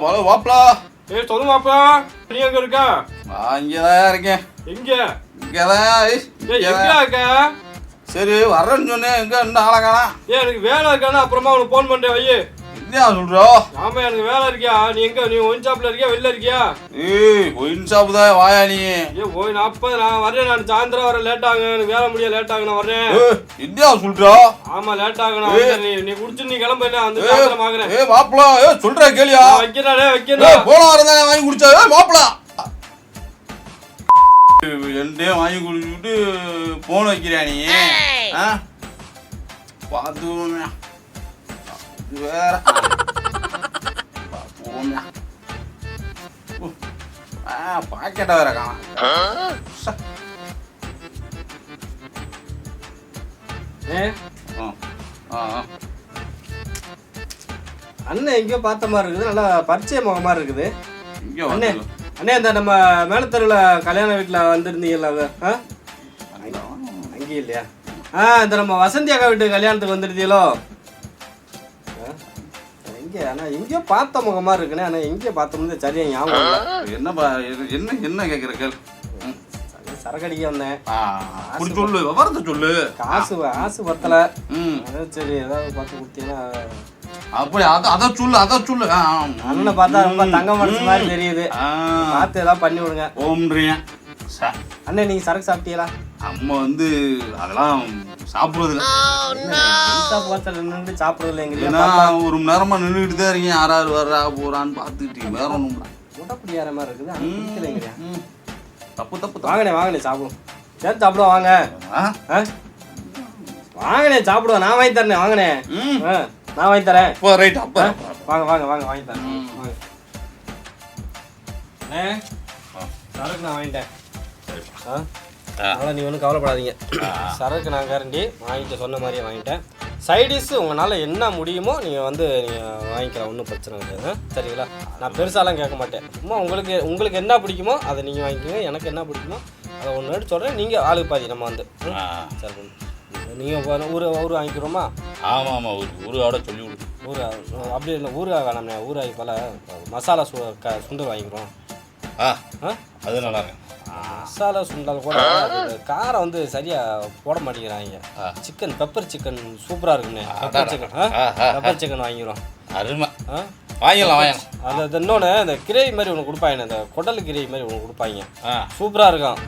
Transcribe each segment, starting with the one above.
மழை வாப்பலா. சொல்லு மாப்பா, நீ எங்க இருக்க? இங்கதான் இருக்கேன். எங்க? இங்கதான் இருக்க. சரி வர்றேன்னு சொன்னேன், எங்க இன்னும் ஆளக்கானா? எனக்கு வேலை இருக்கானா, அப்புறமா உனக்கு போன் பண்றேன் வையே. என்னையா சொல்றோம்? ஆமா எனக்கு வேலை இருக்கியா? நீ எங்க? நீ ஒயின் ஷாப்ல இருக்கியா வெளில இருக்கியா? ஒயின் ஷாப் தான், வாயா நீ. ஒயின் அப்ப நான் வரேன், நான் சாயந்தரம் வர லேட் ஆகும், எனக்கு வேலை முடிய லேட் ஆகும், நான் வரேன். என்னையா சொல்றோம்? ஆமா லேட் ஆகும். நீ குடிச்சு நீ கிளம்ப, வந்து சாயந்தரம் வாங்குறேன். மாப்பிளா சொல்ற கேளியா? வைக்கிறேன் போன வாரம் தான் வாங்கி குடிச்சா. மாப்பிளா என்கிட்டே வாங்கி குடிச்சுட்டு போன் வைக்கிறியா நீ? பார்த்து வேற பாக்கெட்ட வேற காணா. அண்ணன் எங்கேயோ பார்த்த மாதிரி இருக்குது, நல்லா பரிச்சய முகம் மாதிரி இருக்குது. அண்ணே அண்ணே, இந்த நம்ம மேலத்தருவில் கல்யாண வீட்டில் வந்துருந்தீங்கல்ல, அங்கேயும் இல்லையா? இந்த நம்ம வசந்தி அக்கா வீட்டு கல்யாணத்துக்கு வந்துருந்தீங்களோ? ஆனா எங்கேயோ பார்த்த முகமா இருக்குண்ணே. ஆனா எங்கேயோ பார்த்தோம்னு சரியா ஞாபகம் இல்லை. என்னப்பா என்ன என்ன கேட்குற கேள்? சரக்கடிக்க வந்தேன். சொல்லு, விவரத்தை சொல்லு. காசு பத்தல. சரி ஏதாவது பார்த்து கொடுத்தீங்கன்னா. அப்படி அதை சொல்லு. அண்ணனை பார்த்தா ரொம்ப தங்க மனசு மாதிரி தெரியுது. பார்த்து ஏதாவது பண்ணி விடுங்க. ஓம்றியா அண்ணே, நீங்க சரக்கு சாப்பிட்டீங்களா? அம்மா வந்து அதெல்லாம் சாப்பிடுறது இல்லை. நின்று சாப்பிடுறது இல்லைங்க. ஒரு மணி நேரமா நின்றுட்டு தான் இருக்கீங்க. யாராரு வர்றா போறான்னு பார்த்துக்கிட்டு வேற ஒன்றும் முட்டப்படியார மாதிரி இருக்குது. தப்பு வாங்கண்ணே சாப்பிடுவோம். சேர்த்து சாப்பிடுவோம். வாங்கண்ணே சாப்பிடுவோம். நான் வாங்கி தரேன். வாங்கண்ணே, நான் வாங்கி தரேன். ரைட் அப்ப வாங்க வாங்கி தரேன். சரக்கு நான் வாங்கிட்டேன். அதனால் நீ ஒன்றும் கவலைப்படாதீங்க. சரக்கு நான் கேரண்டி வாங்கிட்டு சொன்ன மாதிரியே வாங்கிட்டேன். சைடிஷ் உங்களால் என்ன முடியுமோ நீங்கள் நீங்கள் வாங்கிக்கலாம், ஒன்றும் பிரச்சனை கிடையாது. சரிங்களா? நான் பெருசாலாம் கேட்க மாட்டேன். சும்மா உங்களுக்கு என்ன பிடிக்குமோ அதை நீங்கள் வாங்கிக்கோங்க. எனக்கு என்ன பிடிக்குமோ அதை ஒன்று எடுத்து சொல்கிறேன். நீங்கள் ஆளுக்கு பாதி நம்ம வந்து சரி நீங்கள் ஊர் வாங்கிக்கிறோமா? ஆமாம் ஊருகாவோட சொல்லி விடு. அப்படி இல்லை, ஊறுகாய் வேணாம்ண்ணே. ஊறுகாய் பல மசாலா சுண்டல் வாங்கிக்கிறோம். அது நல்லா இருக்கு. மசாலா சுண்டல் கூட காரம் வந்து சரியாக போட மாட்டேங்கிறாங்க. சிக்கன் பெப்பர் சிக்கன் சூப்பராக இருக்குண்ணே. பெப்பர் சிக்கன் வாங்கிக்கிறோம். அருமை, வாங்கிடலாம். அதில் இன்னொன்று இந்த கிரேவி மாதிரி ஒன்று கொடுப்பாங்க, இந்த குடல் கிரேவி மாதிரி ஒன்று கொடுப்பாங்க. சூப்பராக இருக்கும்.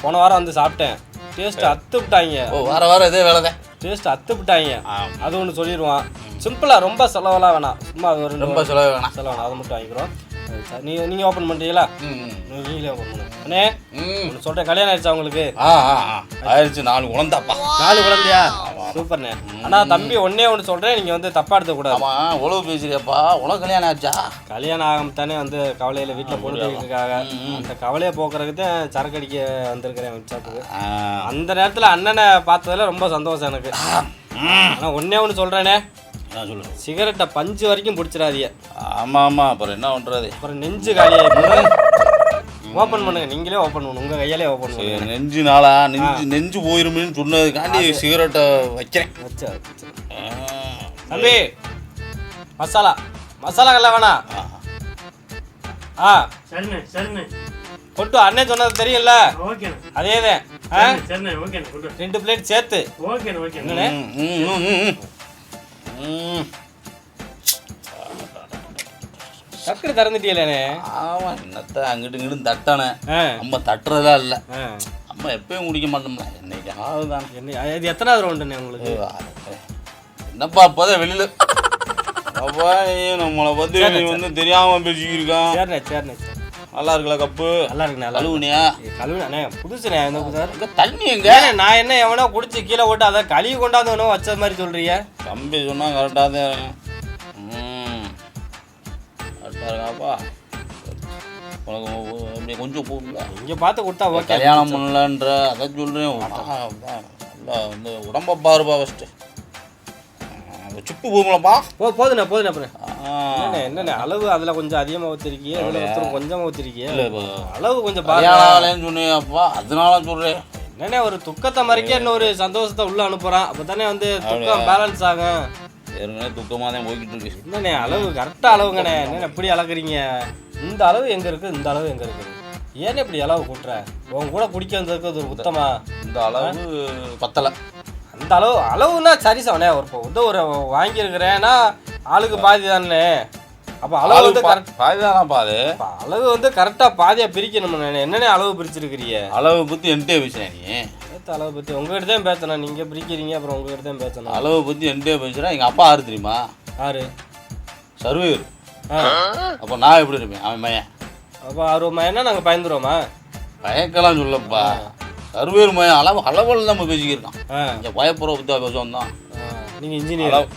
போன வாரம் வந்து சாப்பிட்டேன். டேஸ்ட் அத்து விட்டாங்க. வாரம் இதே வேலை தான். டேஸ்ட் அத்து விட்டாங்க. அது ஒன்று சொல்லிடுவான். சிம்பிளாக ரொம்ப செலவெல்லாம் வேணாம். சும்மா ரொம்ப செலவு வேணாம். அதை மட்டும் வாங்கிக்கிறோம். நீங்கள் ஓப்பன் பண்ணுறீங்களா? நீங்களே ஓப்பன் பண்ணுங்க. அண்ணே ஒன்று சொல்கிறேன், கல்யாணம் ஆயிடுச்சா உங்களுக்கு? ஆயிடுச்சு. 4 குழந்தைப்பா. 4 குழந்தையா? சூப்பர்ண்ணே. ஆனால் தம்பி ஒன்றே ஒன்று சொல்கிறேன், நீங்கள் வந்து தப்பாக எடுத்துக்கூடாது. ஆமாம், உழவு பேசுறியாப்பா. உனக்கு கல்யாணம் ஆச்சா? கல்யாணம் ஆகாம தானே வந்து கவலையில் வீட்டில் பொழுதுக்காக அந்த கவலையை போக்குறதுக்கு தான் சரக்கு அடிக்க வந்திருக்கிறேன் வாட்ஸ்அப்புக்கு. அந்த நேரத்தில் அண்ணனை பார்த்ததில் ரொம்ப சந்தோஷம் எனக்கு. ஆனால் ஒன்றே ஒன்று சொல்கிறேனே, சொல்லுங்க. சிகரெட்டை பஞ்சு வரைக்கும் பிடிச்சிடாதீங்க. ஆமாம், அப்புறம் என்ன பண்ணுறது? அப்புறம் நெஞ்சு காலியாகி ஓப்பன் பண்ணுங்க. நீங்களே ஓப்பன் பண்ணுங்க, உங்கள் கையாலே ஓப்பன் பண்ணுங்க. நெஞ்சு போயிருமேன்னு சொன்னதுக்காண்டி சிகரெட்டை வைக்கிறேன். வச்சா தம்பி, மசாலாக்கெல்லாம் வேணாம். கொட்டு அண்ணே சொன்னது தெரியல. அதேதான் 2 பிளேட் சேர்த்து. டக்குனு திறந்துட்டீங்களே. ஆமா, என்னத்த அங்கிட்டு இங்கிட்டு தட்டானே. நம்ம தட்டுறதெல்லாம் இல்லை. நம்ம எப்பயும் குடிக்க மாட்டோம்ல, என்னைக்கு ஆகுதான். இது எத்தனாவது ரவுண்டுண்ணே உங்களுக்கு? என்னப்பா அப்போதான் வெளியில நம்மளை பத்தி நீ வந்து தெரியாம பேசிக்கிருக்கான். சரிண்ணே நல்லா இருக்குல்ல கப்பு? நல்லா இருக்குண்ணே. கழுவுனியா? கழுவுனே புதுசுண்ணே. தண்ணி எங்க? நான் என்ன எவனோ குடிச்சு கீழே போட்டு அதை கழுவி கொண்டாந்து வேணும் வச்ச மாதிரி சொல்றீங்க. தம்பி சொன்னா கரெக்டாக தான். கரெக்டாக இருக்காப்பா. உனக்கு அப்படி கொஞ்சம் போகல இங்கே பார்த்து கொடுத்தா ஓகே. கல்யாணம் பண்ணலன்ற அதை சொல்கிறேன். நல்லா வந்து உடம்ப பாருப்பா ஃபஸ்ட்டு. சுப்பு போகுங்களப்பா. போதுண்ணே அப்புறம் என்னண்ணே அளவு அதில் கொஞ்சம் அதிகமாக ஊற்றிருக்கீங்க, இதில் கொஞ்சமாக ஊற்றிருக்கீங்க. அளவு கொஞ்சம் பாருன்னு சொன்னியாப்பா, அதனால சொல்கிறேன். என்னண்ணே ஒரு துக்கத்தை மறைக்க இன்னொரு சந்தோஷத்தை உள்ளே அனுப்புகிறான். அப்போ தானே வந்து துக்கம் பேலன்ஸ் ஆகும். ஏற்கனவே துக்கமாக தான் போய்கிட்டு இருக்கு. என்னண்ணே அளவு கரெக்டாக அளவுங்கண்ணே, என்னண்ணே இப்படி அளக்குறீங்க? இந்த அளவு எங்கே இருக்குது, இந்த அளவு எங்கே இருக்குது? ஏன்னு இப்படி அளவு கூட்டுற? உன் கூட குடிக்க வந்ததுக்கு ஒரு உத்தமா? இந்த அளவு பத்தலை. அந்த அளவுன்னா சரி சாவனே. ஒரு வாங்கியிருக்கிறேன்னா ஆளுக்கு பாதி தானே. அப்போ அளவு வந்து பாதி தானே. அளவு வந்து கரெக்டாக பாதியாக பிரிக்கணும். என்னென்ன அளவு பிரிச்சிருக்கிறீங்க? அளவை பற்றி என்கிட்டே பேசுகிறேன். நீ அளவை பற்றி உங்ககிட்ட தான் பேசணும். நீங்கள் பிரிக்கிறீங்க, அப்புறம் உங்ககிட்ட தான் பேசணும். அளவை பற்றி என்கிட்டே பேசுகிறேன். எங்கள் அப்பா யாரு தெரியுமா? யாரு? சர்வேர். அப்போ நான் எப்படி இருப்பேன்? அவன் மையன். அப்போ அவர் மையன்னா நாங்கள் பயந்துருவோமா? பயக்கலாம் சொல்லப்பா. சர்வேர் மையம் அளவில் நம்ம பேசிக்கிருக்கான். இங்கே பயப்புற பற்றி பேசுவோம் தான். நீங்கள் இன்ஜினியர்?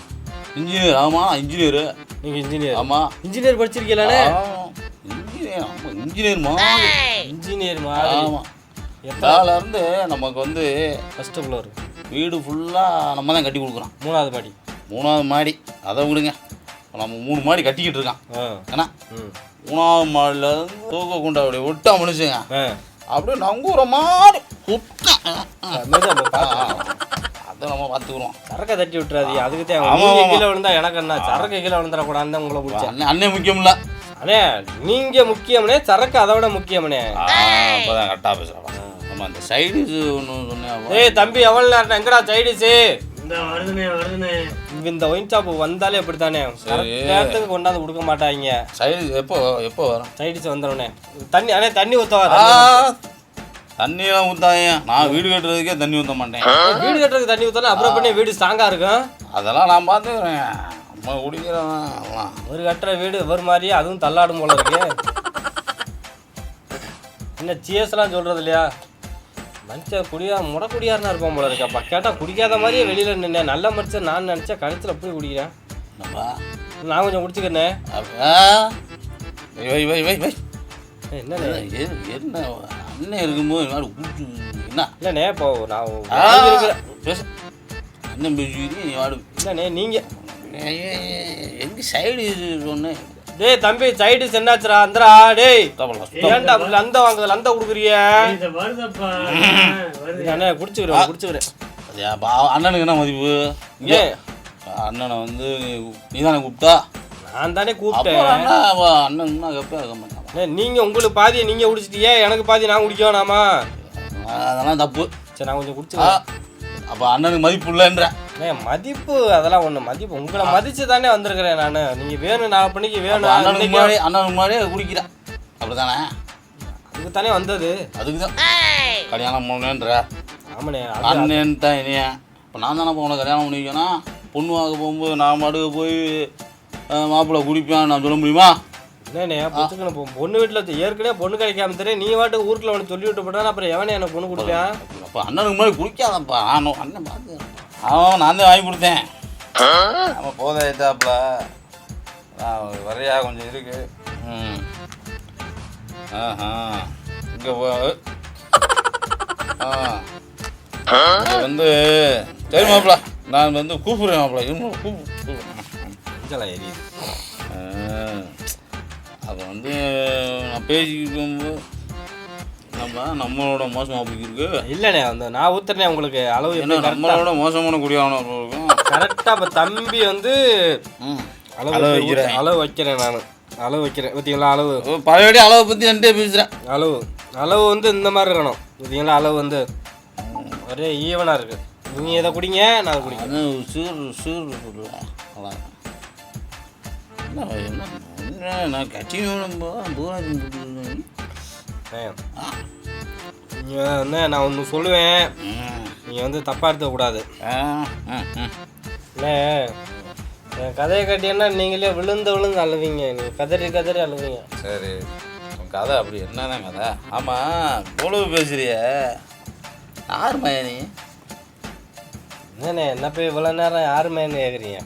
இன்ஜினியர். ஆமாம் இன்ஜினியரு. நீங்கள் இன்ஜினியர்? ஆமாம். இன்ஜினியர் படிச்சிருக்கீங்களே? இன்ஜினியர். ஆமாம் இன்ஜினியர் இன்ஜினியர் ஆமாம். இருந்து நமக்கு வந்து ஃபஸ்ட்டு ஃப்ளோர் வீடு ஃபுல்லாக நம்ம தான் கட்டி கொடுக்குறோம். 3வது மாடி. அதை விடுங்க, நம்ம 3 மாடி கட்டிக்கிட்டு இருக்கான். ஏன்னா 3வது மாடியிலேருந்து தூக்க கொண்டு அப்படியே விட்டா மனுஷங்க அப்படியே நங்கூர மாதிரி அதை நம்ம பார்த்துக்குறோம். சரக்கை தட்டி விட்டுறாது. அதுக்கு தேவை கீழே விழுந்தா எனக்கு என்ன, சரக்கு கீழே விழுந்துடக்கூடாது. உங்களை பிடிச்சேன். அண்ணே முக்கியம் இல்லை அண்ணே, நீங்கள் முக்கியம்னே, சரக்கு அதை விட முக்கியம்னே. அப்போதான் கரெக்டாக பேசுகிறேன். ஆமாம் அந்த சைடிஷு ஒன்று சொன்னேன். ஏய் தம்பி, எவ்வளோ நேரம் எங்கடா சைடிஷு? வருதுண்ணே. இந்த ஒயின் ஷாப் வந்தாலே இப்படி தானே, நேரத்துக்கு கொண்டாந்து கொடுக்க மாட்டாங்க. சைடிஷ் எப்போ வரும்? சைடிஷ் வந்துடும்ண்ணே. தண்ணி ஊற்றவா? தண்ணியெல்லாம் ஊற்றாங்க. நான் வீடு கட்டுறதுக்கே தண்ணி ஊற்ற மாட்டேன். வீடு கட்டுறதுக்கு தண்ணி ஊற்றலாம், அப்புறம் பண்ணி வீடு ஸ்ட்ராங்காக இருக்கும். அதெல்லாம் நான் பார்த்துக்கிறேன். நம்ம குடிக்கிறேன். ஒரு கட்டுற வீடு ஒரு மாதிரியே அதுவும் தள்ளாடும் போல இருக்கு. என்ன சிஎஸ்லாம் சொல்கிறது இல்லையா? மனுஷன் முடக்குடியாருன்னா இருப்பான் போல இருக்காப்பா. கேட்டால் குடிக்காத மாதிரியே வெளியில் நின்று நல்ல மனுஷன் நான் நினச்சா கழுத்தில் போய் குடிக்கிறேன். நான் கொஞ்சம் குடிச்சுக்கிறேனே. என்ன அண்ணன் இருக்கும்போது என்ன இல்லைண்ணே, இப்போ நான் அண்ணன் பேசுகிறீங்க நீ வாடு. இல்லைண்ணே நீங்கள் எங்கே சைடு சொன்னேன். டேய் தம்பி, சைடிஸ் என்னாச்சுரா? அந்தரா டேய், ஏன்டா லந்த வாங்குது, லந்த கொடுக்குறிய? அண்ணே குடிச்சுக்கிறேன். அண்ணனுக்கு என்ன மதிப்பு? இங்கே அண்ணனை வந்து நீ தானே கூப்பிட்டா? நான் தானே கூப்பிட்டேன். அண்ணன் கேட்க மாட்டேன். நீங்கள் உங்களுக்கு பாதியை நீங்கள் குடிச்சிட்டியே, எனக்கு பாதி நான் குடிக்க வேணாமா? அதெல்லாம் தப்பு. சரி நான் கொஞ்சம் குடிச்சுக்கிறேன். அப்போ அண்ணனுக்கு மதிப்பு இல்லைன்ற? மதிப்பு அதெல்லாம் ஒன்று. மதிப்பு உங்களை மதித்து தானே வந்திருக்கிறேன் நான். நீங்கள் வேணும் 4 மணிக்கு வேணும். அண்ணனுக்கு முன்னாடியே குடிக்கிறேன் அப்படி தானே? அதுக்கு தானே வந்தது. அதுக்கு தான் கல்யாணம் பண்ணுன்ற. ஆமாண்ணே, அண்ணன் தான் இனியா. இப்போ நான் தானே போன கல்யாணம் பண்ணிக்கணும். பொண்ணு வாங்க போகும்போது நான் மாடுக்கு போய் மாப்பிள்ளை குடிப்பேன் நான் சொல்ல முடியுமா? என்னண்ணே பொண்ணுக்கணும்? பொண்ணு வீட்டில் ஏற்கனவே பொண்ணு கிடைக்காம தெரியும். நீ வாட்டுக்கு ஊருக்குள்ள ஒன்று சொல்லி விட்டு போட்டா அப்புறம் எவனே எனக்கு பொண்ணு கொடுப்பேன்? அப்போ அண்ணனுக்கு முன்னாடி குடிக்காதப்பா. அண்ணன் பார்த்து நான் தான் வாங்கி கொடுத்தேன். நம்ம போதாயிட்டாப்புல வரையா கொஞ்சம் இருக்கு. இங்கே வந்து சரி மாப்பிள்ள, நான் வந்து கூப்பிடுறேன் மாப்பிள்ள. இதெல்லாம் எரியுது. அதை வந்து நான் பேசிக்கும்போது நம்மளோட மோசமாக போய்க்கிருக்கு. இல்லைண்ணே, வந்து நான் ஊத்துறேன் உங்களுக்கு அளவு. என்ன நம்மளோட மோசமான குடியானவங்க இருக்கும். கரெக்டாக இப்போ தம்பி வந்து அளவு வைக்கிறேன். நான் அளவு வைக்கிறேன். பார்த்தீங்களா? அளவு பழையபடி அளவை பற்றி என்கிட்ட பேசுகிறேன். அளவு வந்து இந்த மாதிரி இருக்கணும். பார்த்தீங்களா? அளவு வந்து ஒரே ஈவனாக இருக்குது. நீங்கள் இதை குடிங்க, நான் அதை குடிக்கிறேன். நான் கட்சி நான் ஒன்று சொல்லுவேன், நீங்கள் வந்து தப்பாக எடுத்துக்கூடாது. என் கதையை கட்டினா நீங்களே விழுந்து அழுவீங்க. நீங்கள் கதறி அழுவீங்க. சரி, கதை அப்படி என்னதான் கதை? ஆமாம், பொழுது பேசுறிய யார் மயனி? என்னண்ணே என்ன போய் இவ்வளோ நேரம் யார் மயன்னு கேட்குறீங்க?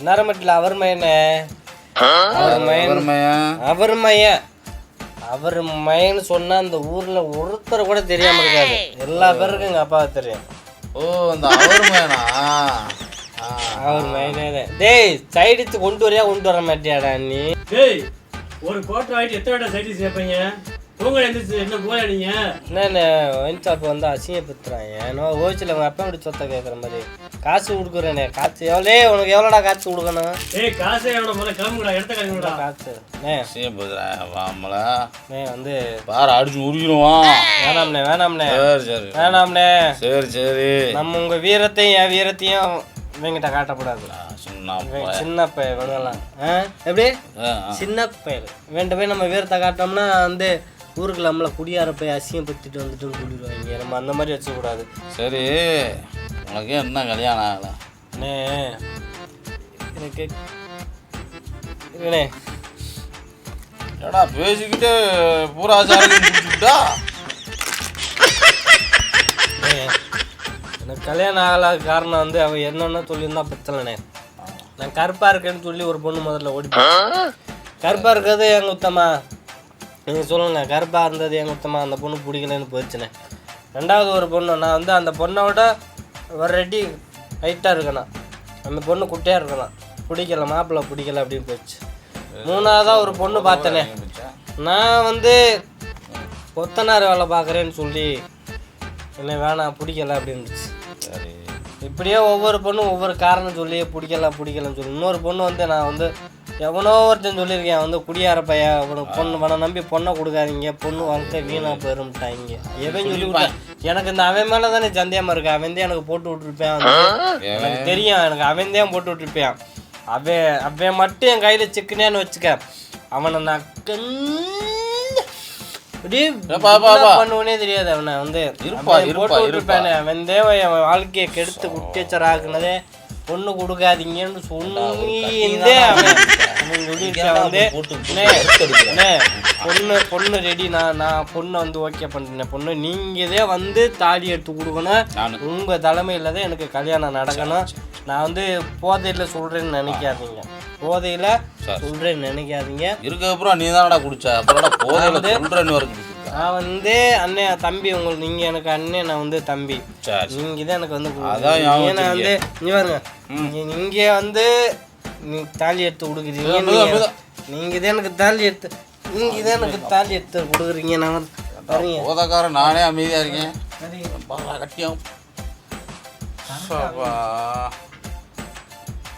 நேரம் மட்டும் அவர் மயனே. அவர் மயன்னு சொன்னா அந்த ஊர்ல ஒருத்தர் கூட தெரியாம இருக்காது. எல்லா பேருக்கும் எங்க அப்பாவை தெரியும். ஓ, அந்த அவர் மயனா? அவர் மயனே. டேய் சைடிச்சு கொண்டு வர மாட்டியாடா நீ? டேய் ஒரு கோட்டை வாங்கிட்டு எத்தனை சைடிஸ் கேட்பீங்க? தூங்க எழுந்திரிச்சு என்ன போல நீங்க? என்ன ஒயின் ஷாப் வந்து அசிங்கப்படுத்துறாங்க. ஏன்னா ஓய்ச்சில் உங்கள் அப்பா இப்படி சொத்தை கேட்குற மாதிரி காசு கொடுக்குறேனே. காசு எவ்வளோ? உனக்கு எவ்வளோடா காசு கொடுக்கணும்? ஏய் காசே எவ்வளோ போல கிளம்புடா, இடத்த கிளம்புடா. காசு வாமல வந்து பாரு அடிச்சு உருகிடுவான். வேணாம்ண்ணே வேணாம்ண்ணே சரி வேணாம்ண்ணே. சரி சரி நம்ம உங்கள் வீரத்தையும் என் வீரத்தையும் இவங்கிட்ட காட்டக்கூடாது. சின்ன பையன் வேணலாம். எப்படி சின்ன பையன் வேண்ட போய் நம்ம வீரத்தை காட்டோம்னா வந்து ஊருக்கு நம்மளை குடியார போய் அசிங்கப்படுத்திட்டு வந்துட்டுன்னு சொல்லிடுவாங்க. நம்ம அந்த மாதிரி வச்சுக்கூடாது. சரி உனக்கு என்ன கல்யாணம் ஆகல? அண்ணே எனக்கு இல்லைண்ணே. ஏடா பேசிக்கிட்டு பூரா சாரிட்டா? எனக்கு கல்யாணம் ஆகலாத காரணம் வந்து அவன் என்னென்ன சொல்லியிருந்தா பிரச்சனைண்ணே. நான் கருப்பாக இருக்கேன்னு சொல்லி ஒரு பொண்ணு முதல்ல ஓடி கருப்பாக இருக்கிறது என் குத்தமா? நீங்கள் சொல்லுங்கள். கருப்பாக இருந்தது என் குத்தமா? அந்த பொண்ணு பிடிக்கலன்னு போயிடுச்சுண்ணே. ரெண்டாவது ஒரு பொண்ணு நான் வந்து அந்த பொண்ணோட ஒரு ரெடி ஹைட்டாக இருக்கணும், அந்த பொண்ணு குட்டையாக இருக்கணும், பிடிக்கல மாப்பிள்ளை பிடிக்கல அப்படின்னு போயிடுச்சு. மூணாவதாக ஒரு பொண்ணு பார்த்தனே. நான் வந்து கொத்தனார் வேலை பார்க்குறேன்னு சொல்லி என்ன வேணாம் பிடிக்கல அப்படின்னுச்சு. சரி இப்படியே ஒவ்வொரு பொண்ணும் ஒவ்வொரு காரணம் சொல்லி பிடிக்கலன்னு சொல்லி இன்னொரு பொண்ணு வந்து நான் வந்து எவனோ ஒருத்தன் சொல்லியிருக்கேன் வந்து குடியார பையன் அவனுக்கு பொண்ணை நம்பி பொண்ணை கொடுக்காதீங்க, பொண்ணு வாழ்க்கை வீணாக போயிரும்ட்டாங்க. எவன் சொல்லி விட்டான்? எனக்கு இந்த அவன் மேலே தானே சந்தேகமாக இருக்கு. அவன் தான் எனக்கு போட்டு விட்டுருப்பேன். எனக்கு தெரியும், எனக்கு அவன் தான் போட்டு விட்டுருப்பேன். அவன் மட்டும் என் கையில் சிக்கனேன்னு வச்சுக்க, அவனை நான் பண்ணுவனே தெரியாது. அவனை வந்து போட்டு விட்டுருப்பேன். அவன் தேவை அவன் வாழ்க்கையை கெடுத்து குட்டியச்சர் ஆக்குனதே பொண்ணு கொடுக்காதீங்கன்னு சொன்னீந்தே அவன் சொல்லியிருக்கேன். வந்து பொண்ணு ரெடி, நான் பொண்ணை வந்து ஓகே பண்ணிட்டேன். பொண்ணு நீங்கதே வந்து தாலி எடுத்து கொடுக்கணும், உங்கள் தலைமையில் தான் எனக்கு கல்யாணம் நடக்கணும். நான் வந்து போதையில் சொல்கிறேன்னு நினைக்காதீங்க, போதையில் சொல்கிறேன்னு நினைக்காதீங்க. இதுக்கப்புறம் நீ தானடா குடிச்ச, அப்புறம் போதையில் சொல்கிறேன்னு வருது. நான் வந்து அண்ணன் தம்பி, உங்களுக்கு நீங்கள் எனக்கு அண்ணன், நான் வந்து தம்பி. நீங்கள் தான் எனக்கு வந்து ஏன்னா வந்து நீ பாருங்க, இங்கே வந்து நீ தாலி எடுத்து கொடுக்குறீங்க, நீங்கள் தான் எனக்கு தாலி எடுத்து கொடுக்குறீங்க. நான் பாருங்க போதக்காரன் நானே அமைதியாக இருக்கேன். கட்டியம்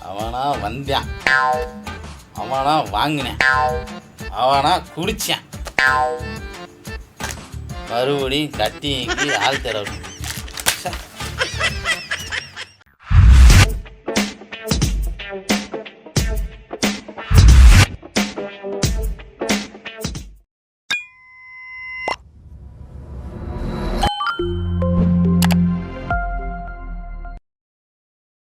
அவனா வந்தான், அவனா வாங்கினேன், அவனா குடித்தேன், மறுபடியும் கட்டி ஆள் தர